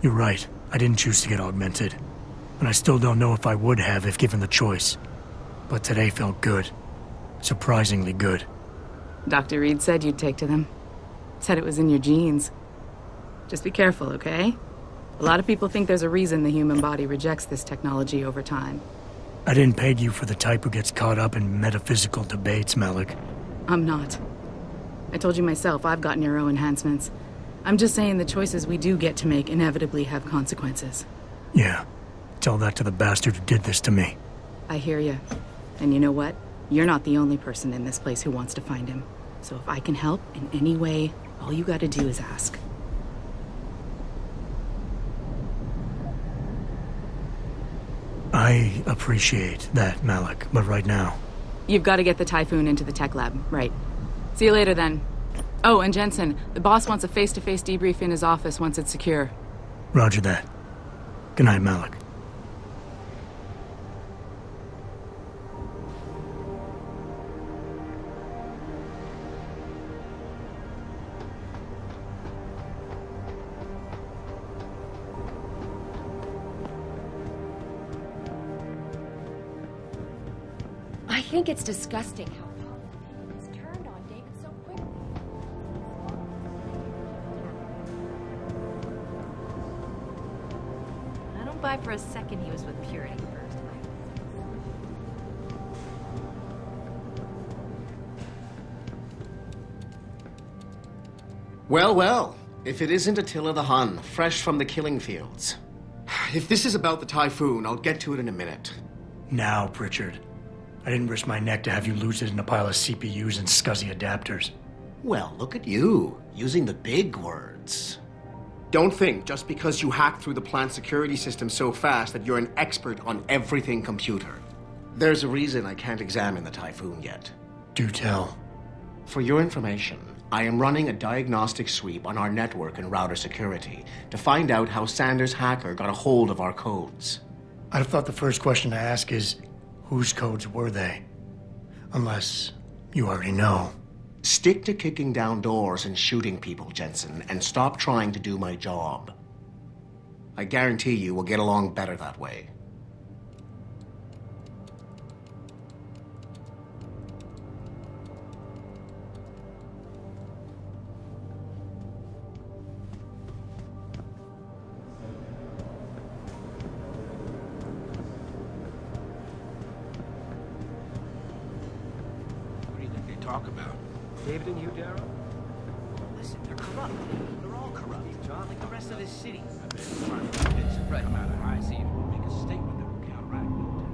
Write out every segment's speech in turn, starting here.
You're right. I didn't choose to get augmented. And I still don't know if I would have if given the choice. But today felt good. Surprisingly good. Dr. Reed said you'd take to them. Said it was in your genes. Just be careful, okay? A lot of people think there's a reason the human body rejects this technology over time. I didn't peg you for the type who gets caught up in metaphysical debates, Malik. I'm not. I told you myself, I've got neuro enhancements. I'm just saying the choices we do get to make inevitably have consequences. Yeah. Tell that to the bastard who did this to me. I hear you. And you know what? You're not the only person in this place who wants to find him. So if I can help in any way, all you gotta do is ask. I appreciate that, Malik, but right now... You've got to get the Typhoon into the tech lab, right. See you later, then. Oh, and Jensen, the boss wants a face-to-face debrief in his office once it's secure. Roger that. Good night, Malik. I think it's disgusting how it's turned on David so quickly. I don't buy for a second he was with Purity first. Well, well. If it isn't Attila the Hun, fresh from the killing fields. If this is about the Typhoon, I'll get to it in a minute. Now, Pritchard. I didn't risk my neck to have you lose it in a pile of CPUs and scuzzy adapters. Well, look at you, using the big words. Don't think just because you hacked through the plant security system so fast that you're an expert on everything computer. There's a reason I can't examine the Typhoon yet. Do tell. For your information, I am running a diagnostic sweep on our network and router security to find out how Sanders' hacker got a hold of our codes. I'd have thought the first question to ask is, whose codes were they? Unless you already know. Stick to kicking down doors and shooting people, Jensen, and stop trying to do my job. I guarantee you we'll get along better that way. Talk about. David and you, Darrow? Listen, they're corrupt. They're all corrupt, John, like the rest of this city. I bet you're trying to convince them to come out of high seas and make a statement that will counteract military.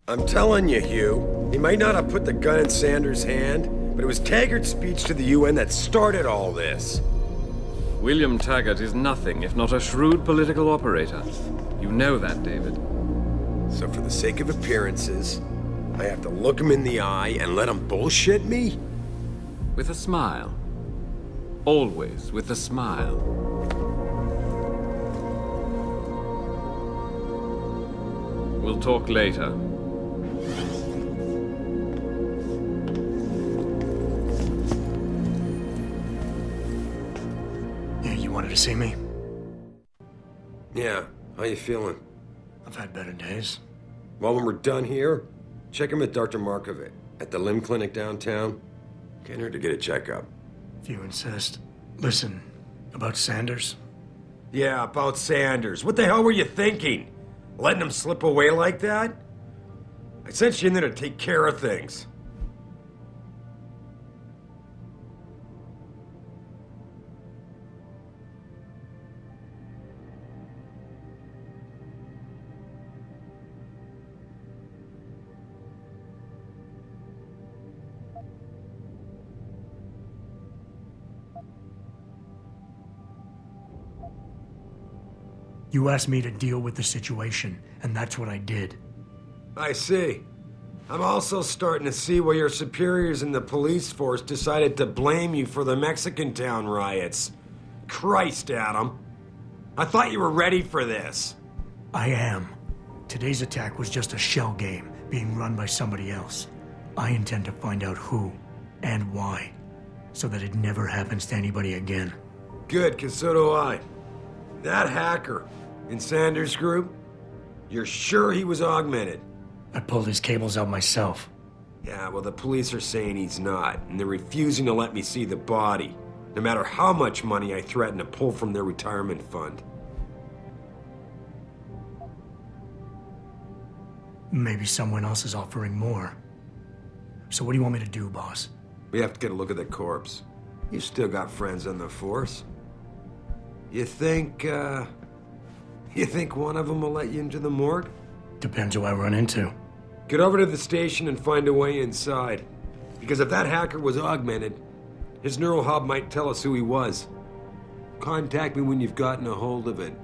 I'm telling you, Hugh, he might not have put the gun in Sanders' hand, but it was Taggart's speech to the UN that started all this. William Taggart is nothing if not a shrewd political operator. You know that, David. So for the sake of appearances, I have to look him in the eye and let him bullshit me? With a smile. Always with a smile. We'll talk later. Wanted to see me? Yeah, how you feeling? I've had better days. Well, when we're done here, check him at Dr. Markovic at the limb clinic downtown. Can't hurt to get a checkup. If you insist. Listen, about Sanders? Yeah, about Sanders. What the hell were you thinking? Letting him slip away like that? I sent you in there to take care of things. You asked me to deal with the situation, and that's what I did. I see. I'm also starting to see why your superiors in the police force decided to blame you for the Mexican town riots. Christ, Adam. I thought you were ready for this. I am. Today's attack was just a shell game being run by somebody else. I intend to find out who and why, so that it never happens to anybody again. Good, 'cause so do I. That hacker in Sanders' group, you're sure he was augmented? I pulled his cables out myself. Yeah, well, the police are saying he's not, and they're refusing to let me see the body, no matter how much money I threaten to pull from their retirement fund. Maybe someone else is offering more. So what do you want me to do, boss? We have to get a look at the corpse. You still got friends on the force. You think one of them will let you into the morgue? Depends who I run into. Get over to the station and find a way inside. Because if that hacker was augmented, his neural hub might tell us who he was. Contact me when you've gotten a hold of it.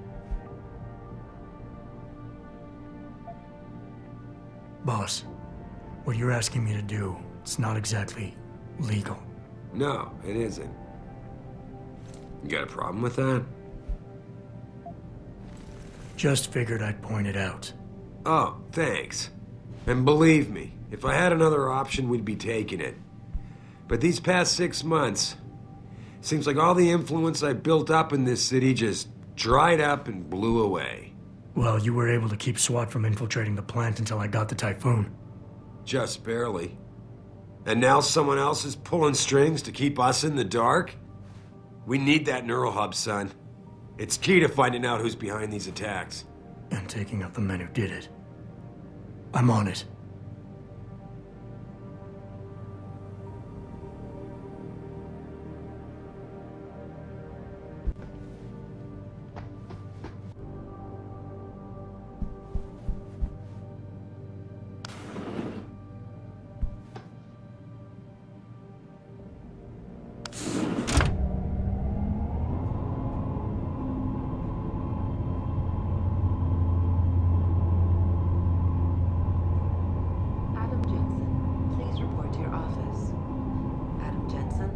Boss, what you're asking me to do, it's not exactly legal. No, it isn't. You got a problem with that? Just figured I'd point it out. Oh, thanks. And believe me, if I had another option, we'd be taking it. But these past 6 months, seems like all the influence I built up in this city just dried up and blew away. Well, you were able to keep SWAT from infiltrating the plant until I got the Typhoon. Just barely. And now someone else is pulling strings to keep us in the dark? We need that neural hub, son. It's key to finding out who's behind these attacks. And taking out the men who did it. I'm on it. Adam Jensen, please report to your office. Adam Jensen?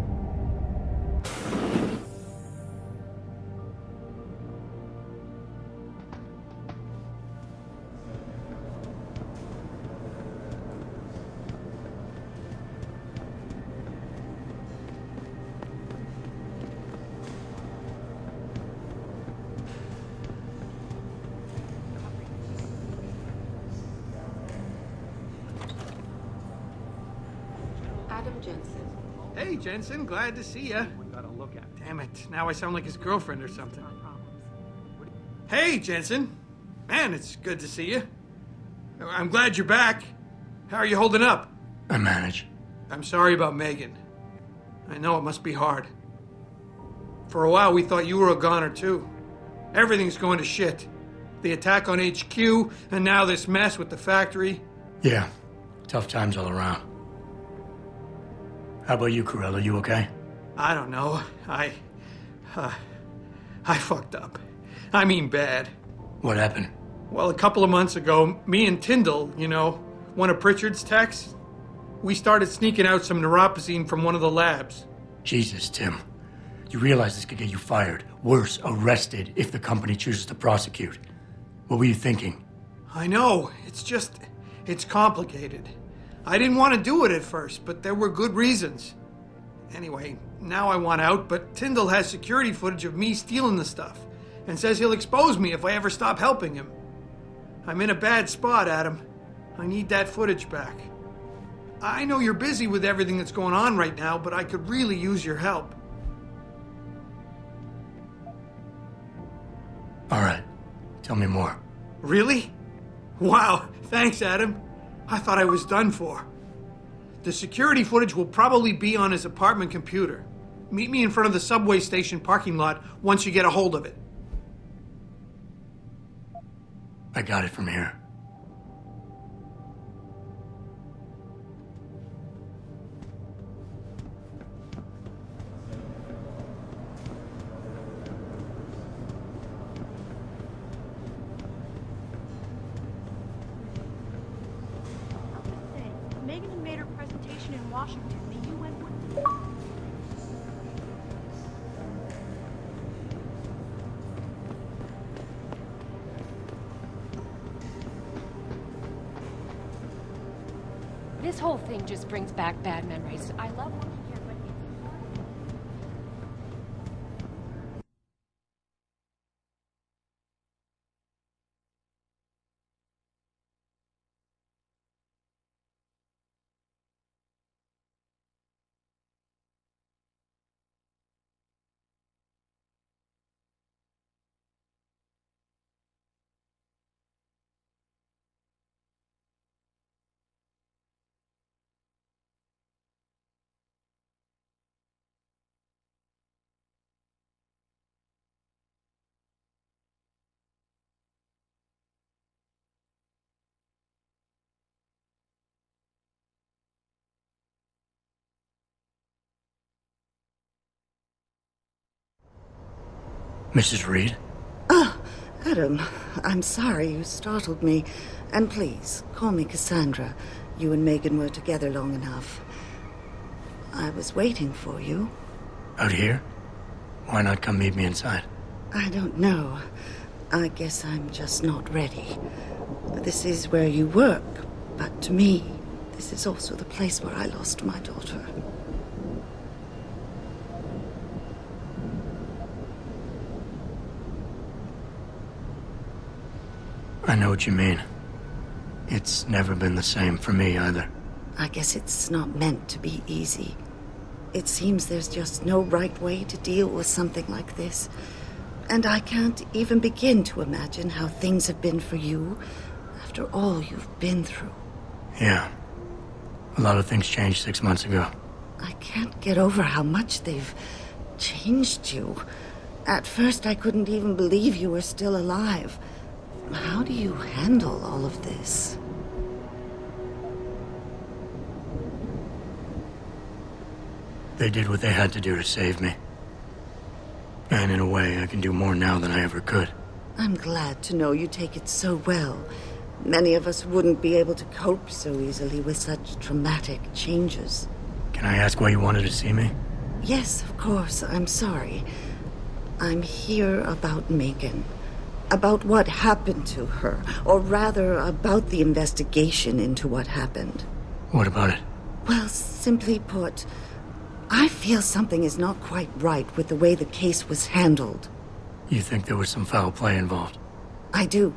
Adam Jensen. Hey, Jensen, glad to see ya. Damn it, now I sound like his girlfriend or something. Hey, Jensen. Man, it's good to see you. I'm glad you're back. How are you holding up? I manage. I'm sorry about Megan. I know it must be hard. For a while, we thought you were a goner, too. Everything's going to shit. The attack on HQ, and now this mess with the factory. Yeah, tough times all around. How about you, Corella? You okay? I don't know. I fucked up. I mean bad. What happened? Well, a couple of months ago, me and Tyndall, you know, one of Pritchard's techs, we started sneaking out some neuropozyne from one of the labs. Jesus, Tim. You realize this could get you fired. Worse, arrested if the company chooses to prosecute. What were you thinking? I know. It's complicated. I didn't want to do it at first, but there were good reasons. Anyway, now I want out, but Tyndall has security footage of me stealing the stuff and says he'll expose me if I ever stop helping him. I'm in a bad spot, Adam. I need that footage back. I know you're busy with everything that's going on right now, but I could really use your help. All right. Tell me more. Really? Wow, thanks, Adam. I thought I was done for. The security footage will probably be on his apartment computer. Meet me in front of the subway station parking lot once you get a hold of it. I got it from here. situation in Washington, the UN would... This whole thing just brings back bad memories. I love working here, but it's... Mrs. Reed? Ah, Adam, I'm sorry you startled me. And please, call me Cassandra. You and Megan were together long enough. I was waiting for you. Out here? Why not come meet me inside? I don't know. I guess I'm just not ready. This is where you work, but to me, this is also the place where I lost my daughter. I know what you mean. It's never been the same for me either. I guess it's not meant to be easy. It seems there's just no right way to deal with something like this. And I can't even begin to imagine how things have been for you after all you've been through. Yeah. A lot of things changed 6 months ago. I can't get over how much they've changed you. At first, I couldn't even believe you were still alive. How do you handle all of this? They did what they had to do to save me. And in a way, I can do more now than I ever could. I'm glad to know you take it so well. Many of us wouldn't be able to cope so easily with such traumatic changes. Can I ask why you wanted to see me? Yes, of course. I'm sorry. I'm here about Megan. About what happened to her. Or rather, about the investigation into what happened. What about it? Well, simply put, I feel something is not quite right with the way the case was handled. You think there was some foul play involved? I do.